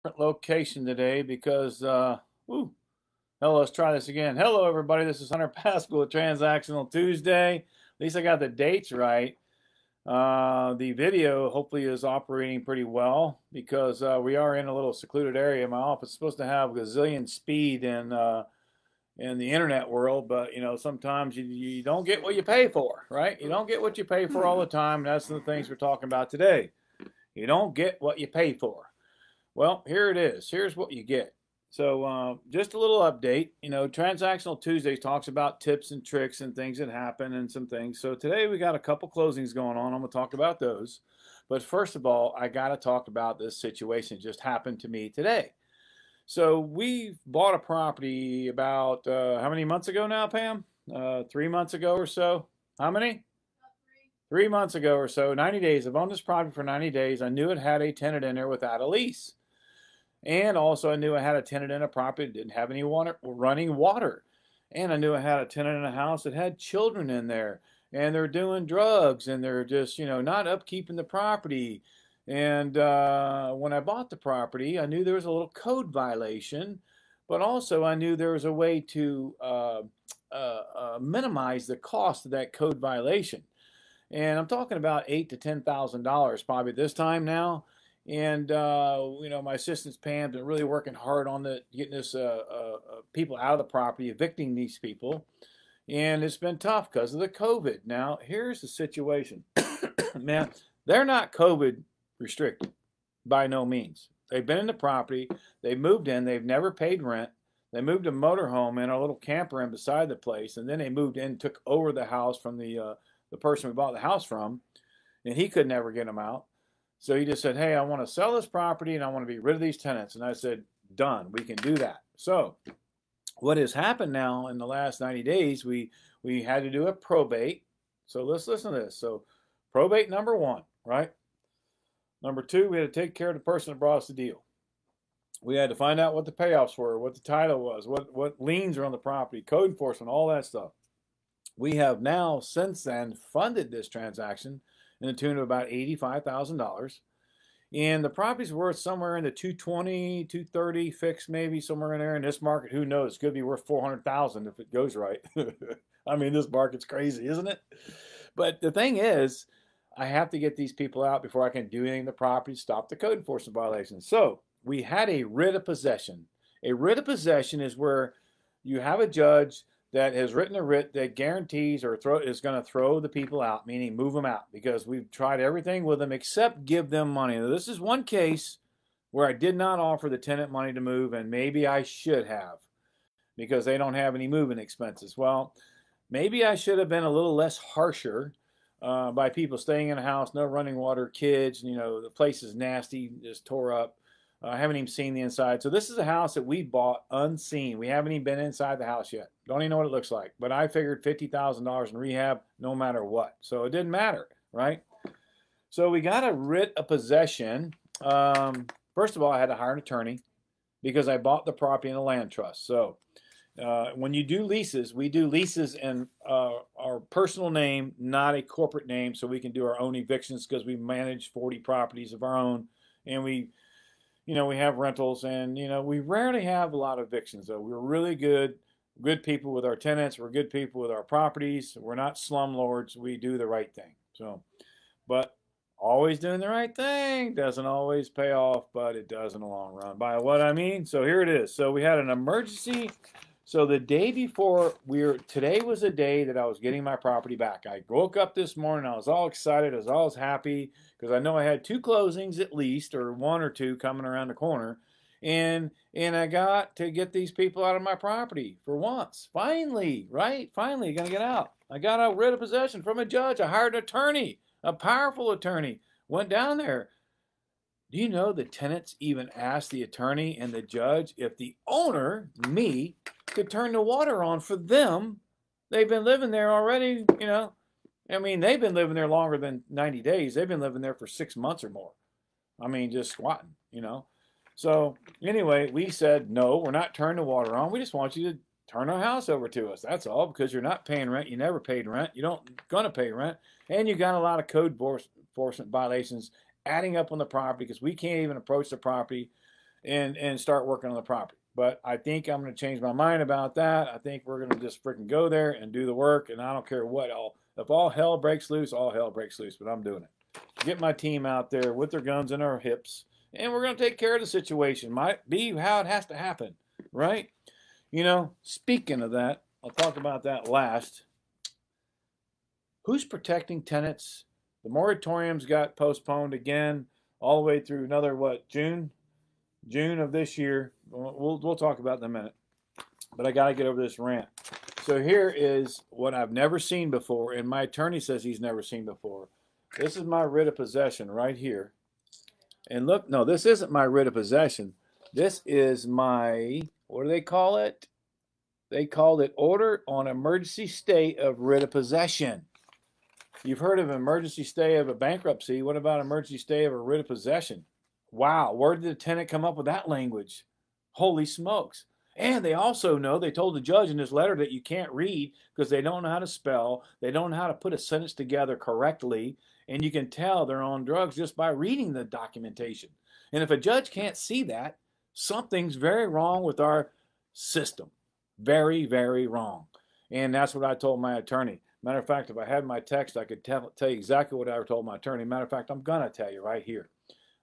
Different location today because, woo, hello, let's try this again. Hello, everybody. This is Hunter Pascal with Transactional Tuesday. At least I got the dates right. The video hopefully is operating pretty well because we are in a little secluded area. My office is supposed to have gazillion speed in the internet world, but sometimes you don't get what you pay for, right? You don't get what you pay for all the time. And that's the things we're talking about today. You don't get what you pay for. Well, here it is. Here's what you get. So just a little update. Transactional Tuesdays talks about tips and tricks and things that happen and some things. So today we got a couple closings going on. I'm going to talk about those. But first of all, I got to talk about this situation that just happened to me today. So we bought a property about how many months ago now, Pam? 3 months ago or so. How many? 3 months ago or so, 90 days. I've owned this property for 90 days. I knew it had a tenant in there without a lease. And also I knew I had a tenant in a property that didn't have any running water. And I knew I had a tenant in a house that had children in there. And they're doing drugs and they're just, not upkeeping the property. And when I bought the property, I knew there was a little code violation. But also I knew there was a way to minimize the cost of that code violation. And I'm talking about $8,000 to $10,000 probably this time now. And my assistant's Pam's been really working hard on getting this people out of the property, evicting these people, and it's been tough because of the COVID. Now here's the situation, man. They're not COVID restricted by no means. They've been in the property. They moved in. They've never paid rent. They moved a motorhome and a little camper in beside the place, and then they moved in, took over the house from the person we bought the house from, and he could never get them out. So he just said, hey, I want to sell this property and I want to be rid of these tenants. And I said, done, we can do that. So what has happened now in the last 90 days, we had to do a probate. So let's listen to this. So probate number one, right? Number two, we had to take care of the person that brought us the deal. We had to find out what the payoffs were, what the title was, what liens are on the property, code enforcement, all that stuff. We have now since then funded this transaction in the tune of about $85,000. And the property's worth somewhere in the 220, 230 fixed, maybe somewhere in there. In this market, who knows? It could be worth 400,000 if it goes right. I mean, this market's crazy, isn't it? But the thing is, I have to get these people out before I can do anything to the property, stop the code enforcement violations. So we had a writ of possession. A writ of possession is where you have a judge that has written a writ that guarantees or is going to throw the people out, meaning move them out, because we've tried everything with them except give them money. Now, this is one case where I did not offer the tenant money to move, and maybe I should have, because they don't have any moving expenses. Well, maybe I should have been a little less harsher by people staying in a house, no running water, kids, the place is nasty, just tore up. I haven't even seen the inside. So this is a house that we bought unseen. We haven't even been inside the house yet. Don't even know what it looks like. But I figured $50,000 in rehab no matter what. So it didn't matter, right? So we got a writ of possession. First of all, I had to hire an attorney because I bought the property in a land trust. So when you do leases, we do leases in our personal name, not a corporate name, so we can do our own evictions because we manage 40 properties of our own. And we have rentals, and, we rarely have a lot of evictions, though. We're really good people with our tenants. We're good people with our properties. We're not slumlords. We do the right thing. So, but always doing the right thing doesn't always pay off, but it does in the long run. By what I mean, so here it is. So we had an emergency. So the day before, today was the day that I was getting my property back. I woke up this morning, I was all excited, I was all happy, because I know I had 2 closings at least, or 1 or 2 coming around the corner. And I got to get these people out of my property for once. Finally, right? Finally, gonna get out. I got a writ of possession from a judge. I hired an attorney, a powerful attorney. Went down there. Do you know the tenants even asked the attorney and the judge if the owner, me, could turn the water on for them? They've been living there already, I mean, they've been living there longer than 90 days. They've been living there for 6 months or more. I mean, just squatting, So anyway, we said, no, we're not turning the water on. We just want you to turn our house over to us. That's all, because you're not paying rent. You never paid rent. You don't going to pay rent. And you got a lot of code enforcement violations adding up on the property because we can't even approach the property and start working on the property. But I think I'm going to change my mind about that. I think we're going to just freaking go there and do the work, and I don't care what all. If all hell breaks loose, all hell breaks loose. But I'm doing it. Get my team out there with their guns in our hips, and we're going to take care of the situation. Might be how it has to happen, right? You know, speaking of that, I'll talk about that last. Who's protecting tenants? The moratoriums got postponed again, all the way through another, what, June of this year. We'll talk about it in a minute. But I got to get over this rant. So here is what I've never seen before, and my attorney says he's never seen before. This is my writ of possession right here. And look, no, this isn't my writ of possession. This is my, what do they call it? They called it Order on Emergency Stay of Writ of Possession. You've heard of emergency stay of a bankruptcy. What about emergency stay of a writ of possession? Wow, where did the tenant come up with that language? Holy smokes. And they also know, they told the judge in this letter that you can't read because they don't know how to spell. They don't know how to put a sentence together correctly. And you can tell they're on drugs just by reading the documentation. And if a judge can't see that, something's very wrong with our system. Very, very wrong. And that's what I told my attorney. Matter of fact, if I had my text, I could tell you exactly what I told my attorney. Matter of fact, I'm going to tell you right here.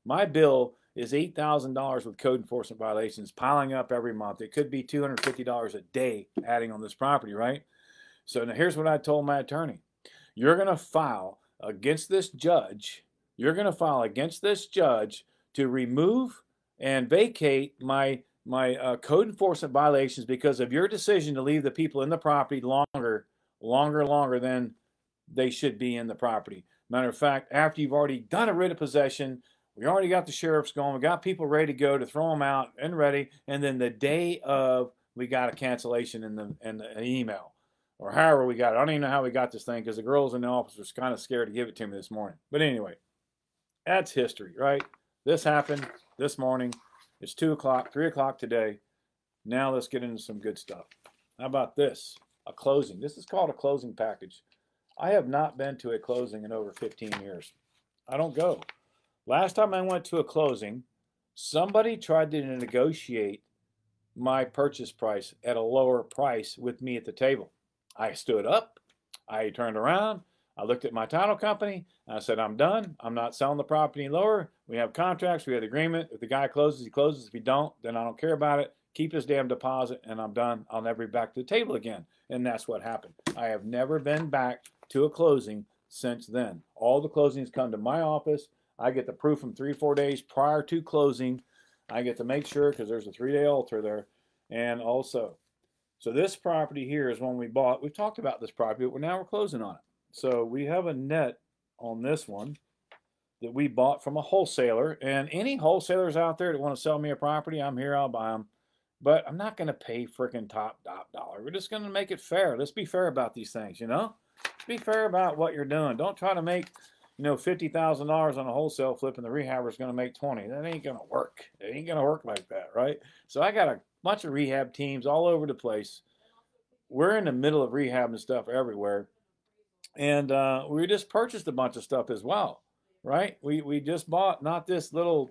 My bill is $8,000 with code enforcement violations piling up every month. It could be $250 a day adding on this property, right? So now here's what I told my attorney. You're going to file against this judge. You're going to file against this judge to remove and vacate my code enforcement violations because of your decision to leave the people in the property longer than they should be in the property. Matter of fact, after you've already done a writ of possession, we already got the sheriffs going, we got people ready to go to throw them out and ready, and then the day of, we got a cancellation in the email, or however we got it. I don't even know how we got this thing because the girls in the office were kind of scared to give it to me this morning. But anyway, that's history, right? This happened this morning. It's 2 o'clock, 3 o'clock today. Now let's get into some good stuff. How about this? A closing. This is called a closing package. I have not been to a closing in over 15 years. I don't go. Last time I went to a closing, somebody tried to negotiate my purchase price at a lower price with me at the table. I stood up, I turned around, I looked at my title company, and I said, I'm done. I'm not selling the property any lower. We have contracts, we have agreement. If the guy closes, he closes. If he don't, then I don't care about it. Keep his damn deposit, and I'm done. I'll never be back to the table again. And that's what happened. I have never been back to a closing since then. All the closings come to my office. I get the proof from 3 or 4 days prior to closing. I get to make sure, because there's a 3-day altar there. And also, so this property here is one we bought. We've talked about this property, but now we're closing on it. So we have a net on this one that we bought from a wholesaler. And any wholesalers out there that want to sell me a property, I'm here, I'll buy them. But I'm not going to pay freaking top dollar. We're just going to make it fair. Let's be fair about these things, you know? Let's be fair about what you're doing. Don't try to make, you know, $50,000 on a wholesale flip and the rehabber's going to make 20. That ain't going to work. It ain't going to work like that, right? So I got a bunch of rehab teams all over the place. We're in the middle of rehab and stuff everywhere. And we just purchased a bunch of stuff as well, right? We just bought not this little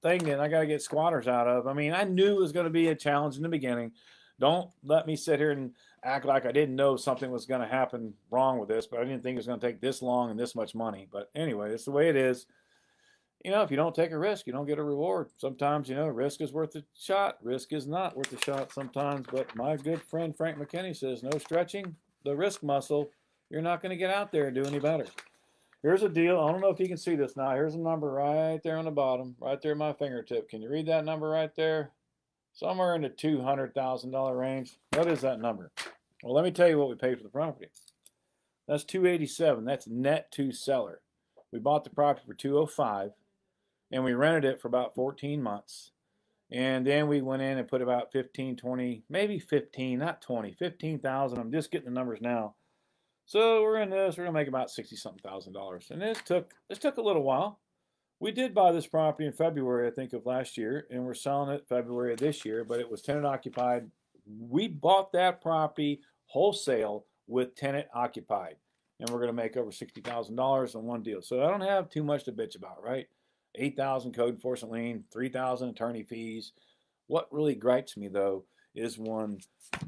thing that I got to get squatters out of. I mean, I knew it was going to be a challenge in the beginning. Don't let me sit here and act like I didn't know something was going to happen wrong with this, but I didn't think it was going to take this long and this much money. But anyway, it's the way it is. You know, if you don't take a risk, you don't get a reward. Sometimes, you know, risk is worth a shot. Risk is not worth a shot sometimes. But my good friend Frank McKinney says, no stretching the risk muscle. You're not going to get out there and do any better. Here's a deal. I don't know if you can see this now. Here's a number right there on the bottom, right there at my fingertip. Can you read that number right there? Somewhere in the $200,000 range. What is that number? Well, let me tell you what we paid for the property. That's $287,000. That's net to seller. We bought the property for $205,000, and we rented it for about 14 months. And then we went in and put about 15, 20, maybe 15, not 20, 15,000. I'm just getting the numbers now. So we're in this. We're gonna make about $60-something thousand. And this took a little while. We did buy this property in February, I think, of last year, and we're selling it February of this year. But it was tenant occupied. We bought that property wholesale with tenant occupied, and we're gonna make over $60,000 on one deal. So I don't have too much to bitch about, right? $8,000 code enforcement lien, $3,000 attorney fees. What really gripes me though is when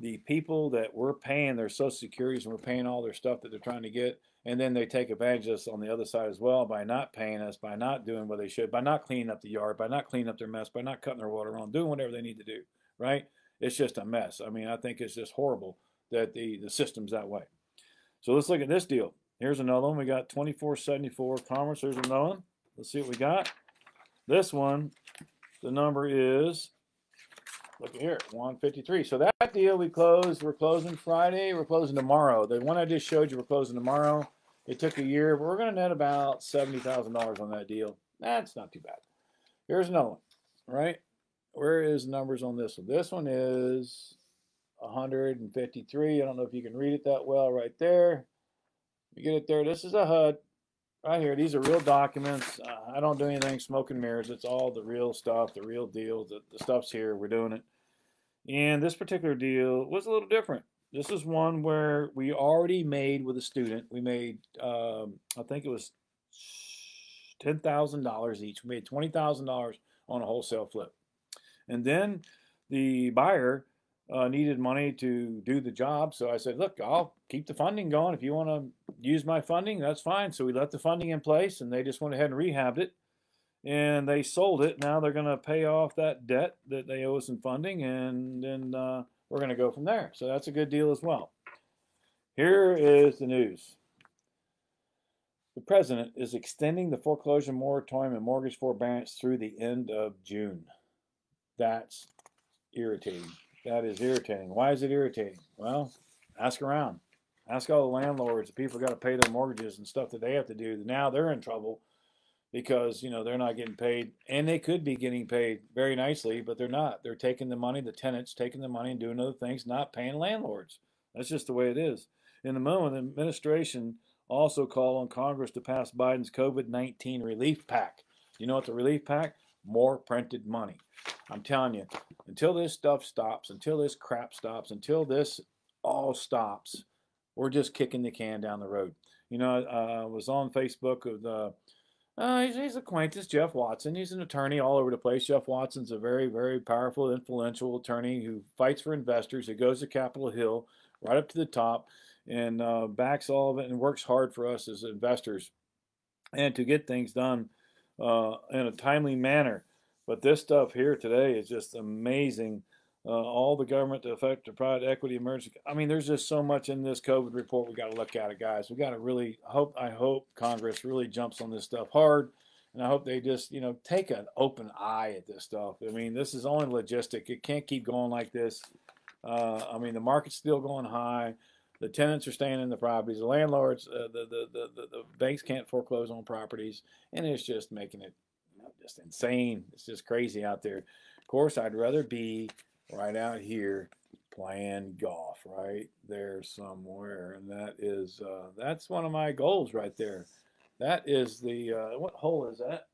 the people that we're paying their social securities and we're paying all their stuff that they're trying to get, and then they take advantage of us on the other side as well by not paying us, by not doing what they should, by not cleaning up the yard, by not cleaning up their mess, by not cutting their water on, doing whatever they need to do, right? It's just a mess. I mean, I think it's just horrible that the system's that way. So let's look at this deal. Here's another one. We got 2474 Commerce. There's another one. Let's see what we got. This one, the number is, look at here, 153. So that deal we closed. We're closing Friday. We're closing tomorrow. The one I just showed you, we're closing tomorrow. It took a year, but we're going to net about $70,000 on that deal. That's not too bad. Here's another one, right? Where is numbers on this one? This one is 153. I don't know if you can read it that well right there. You get it there. This is a HUD right here. These are real documents. I don't do anything smoke and mirrors. It's all the real stuff, the real deal. The stuff's here. We're doing it. And this particular deal was a little different. This is one where we already made with a student. We made, I think it was $10,000 each. We made $20,000 on a wholesale flip. And then the buyer needed money to do the job. So I said, look, I'll keep the funding going. If you want to use my funding, that's fine. So we left the funding in place, and they just went ahead and rehabbed it. And they sold it. Now they're going to pay off that debt that they owe us in funding, and then we're going to go from there. So that's a good deal as well. Here is the news. The president is extending the foreclosure moratorium and mortgage forbearance through the end of June. That's irritating. That is irritating. Why is it irritating? Well, ask around. Ask all the landlords. The people got to pay their mortgages and stuff that they have to do. Now they're in trouble because, you know, they're not getting paid. And they could be getting paid very nicely, but they're not. They're taking the money, the tenants taking the money and doing other things, not paying landlords. That's just the way it is. In the moment, the administration also called on Congress to pass Biden's COVID-19 relief pack. You know what the relief pack? More printed money. I'm telling you, until this stuff stops, until this crap stops, until this all stops, we're just kicking the can down the road. You know, I was on Facebook with he's acquaintance, Jeff Watson. He's an attorney all over the place. Jeff Watson's a very, very powerful, influential attorney who fights for investors, who goes to Capitol Hill, right up to the top, and backs all of it and works hard for us as investors and to get things done in a timely manner. But this stuff here today is just amazing. All the government to affect the private equity emergency. I mean, there's just so much in this COVID report. We got to look at it, guys. We got to really I hope Congress really jumps on this stuff hard, and I hope they just, you know, take an open eye at this stuff. I mean, this is only logistic. It can't keep going like this. I mean, the market's still going high. The tenants are staying in the properties. The landlords, the banks can't foreclose on properties, and it's just making it, you know, just insane. It's just crazy out there. Of course, I'd rather be right out here playing golf right there somewhere, and that is that's one of my goals right there. That is the what hole is that?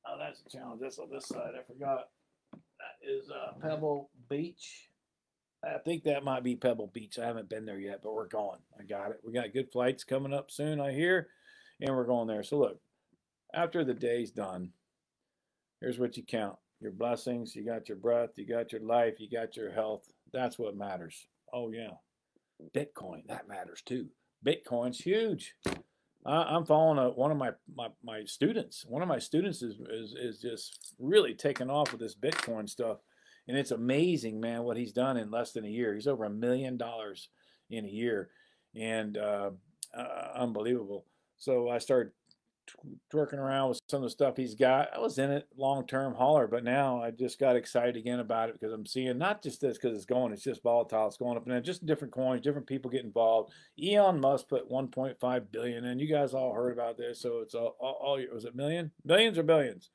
Oh, that's a challenge. That's on this side. I forgot. That is Pebble Beach. I think that might be Pebble Beach. I haven't been there yet, but we're going. I got it. We got good flights coming up soon, I hear, and we're going there. So look, after the day's done, here's what you count. Your blessings, you got your breath, you got your life, you got your health. That's what matters. Oh, yeah. Bitcoin, that matters too. Bitcoin's huge. I'm following one of my students. One of my students is just really taking off with this Bitcoin stuff. And it's amazing, man, what he's done in less than a year. He's over $1 million in a year. And unbelievable. So I started working around with some of the stuff he's got. I was in it long-term hauler, but now I just got excited again about it because I'm seeing not just this because it's just volatile. It's going up and down, just different coins, different people get involved. Elon Musk put 1.5 billion in. You guys all heard about this. So it's all was it million? Billions or billions?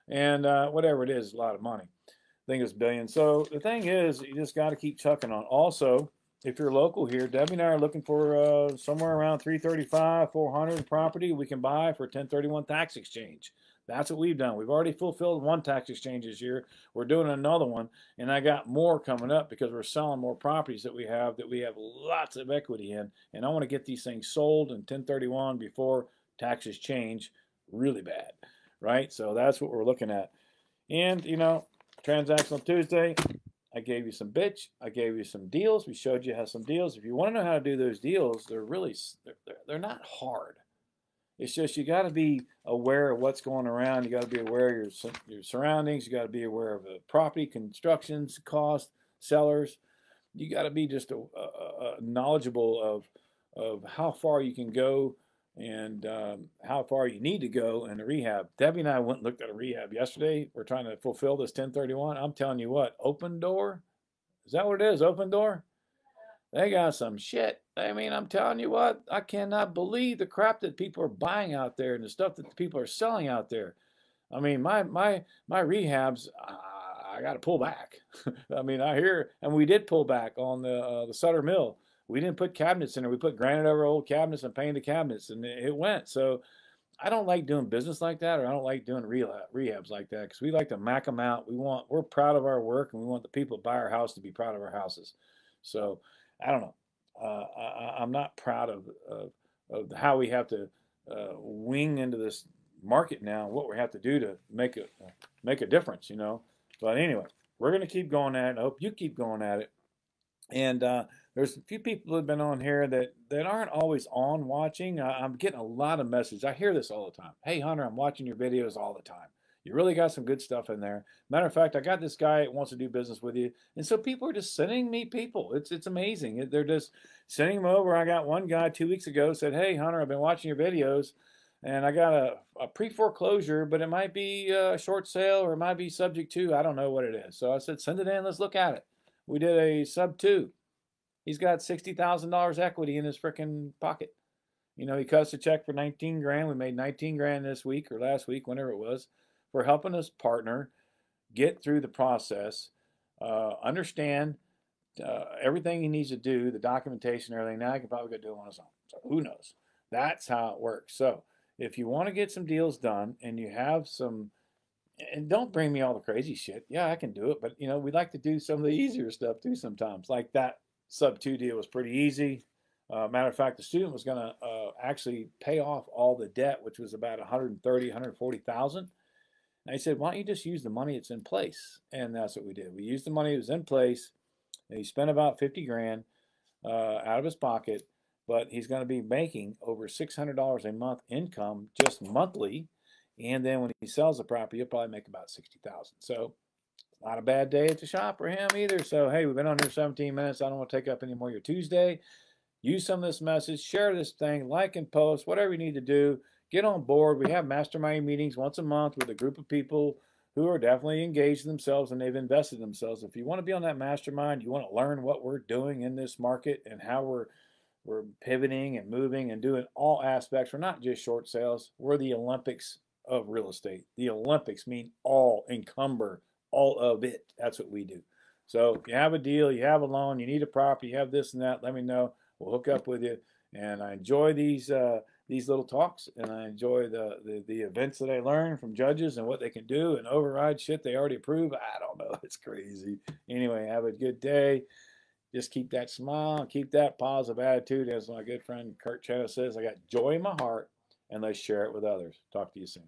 And whatever it is, a lot of money. I think it's billions. So the thing is, you just got to keep chucking on. Also, if you're local here, Debbie and I are looking for somewhere around 335, 400 property we can buy for 1031 tax exchange. That's what we've done. We've already fulfilled one tax exchange this year. We're doing another one, and I got more coming up because we're selling more properties that we have lots of equity in, and I want to get these things sold in 1031 before taxes change really bad. right? So that's what we're looking at. And, you know, Transactional Tuesday, I gave you some bitch. I gave you some deals. We showed you how some deals. If you want to know how to do those deals, they're not hard. It's just you got to be aware of what's going around. You got to be aware of your surroundings. You got to be aware of the property, constructions, cost, sellers. You got to be just knowledgeable of how far you can go and how far you need to go in the rehab. Debbie and I went and looked at a rehab yesterday. We're trying to fulfill this 1031. I'm telling you what, Open Door, is that what it is? Open Door? They got some shit. I mean, I'm telling you what, I cannot believe the crap that people are buying out there and the stuff that the people are selling out there. I mean, my rehabs, I got to pull back. I mean, I hear, and we did pull back on the Sutter Mill. We didn't put cabinets in there. We put granite over old cabinets and painted cabinets, and it went. So I don't like doing business like that, or I don't like doing rehabs like that, because we like to mack them out. We're proud of our work, and we want the people that buy our house to be proud of our houses. So I don't know. I'm not proud of how we have to wing into this market now, what we have to do to make a difference, you know. But anyway, we're going to keep going at it. I hope you keep going at it. And there's a few people who have been on here that aren't always on watching. I'm getting a lot of messages. I hear this all the time. Hey, Hunter, I'm watching your videos all the time. You really got some good stuff in there. Matter of fact, I got this guy that wants to do business with you. And so people are just sending me people. It's amazing. They're just sending them over. I got one guy 2 weeks ago said, hey, Hunter, I've been watching your videos, and I got a pre-foreclosure, but it might be a short sale or it might be subject to. I don't know what it is. So I said, send it in. Let's look at it. We did a sub 2. He's got $60,000 equity in his freaking pocket. You know, he cut us a check for 19 grand. We made 19 grand this week or last week, whenever it was, for helping us partner get through the process, understand everything he needs to do, the documentation, everything. Now he can probably go do it on his own. So who knows? That's how it works. So if you want to get some deals done and you have some, and don't bring me all the crazy shit. Yeah, I can do it, but you know, we like to do some of the easier stuff too sometimes. Like that sub 2 deal was pretty easy. Matter of fact, the student was going to actually pay off all the debt, which was about 140,000. And I said, why don't you just use the money that's in place? And that's what we did. We used the money that was in place, and he spent about 50 grand out of his pocket, but he's going to be making over $600 a month income just monthly. And then when he sells the property, he'll probably make about 60,000. So not a bad day at the shop for him either. So, hey, we've been on here 17 minutes. I don't want to take up any more of your Tuesday. Use some of this message. Share this thing. Like and post. Whatever you need to do. Get on board. We have mastermind meetings once a month with a group of people who are definitely engaged themselves and they've invested themselves. If you want to be on that mastermind, you want to learn what we're doing in this market and how we're pivoting and moving and doing all aspects. We're not just short sales. We're the Olympics of real estate. The Olympics mean all, encumber all of it. That's what we do. So if you have a deal, you have a loan, you need a property, you have this and that, let me know. We'll hook up with you. And I enjoy these little talks, and I enjoy the events that I learn from judges and what they can do and override shit they already approve. I don't know. It's crazy. Anyway, have a good day. Just keep that smile, keep that positive attitude. As my good friend Kurt Chenna says, I got joy in my heart, and let's share it with others. Talk to you soon.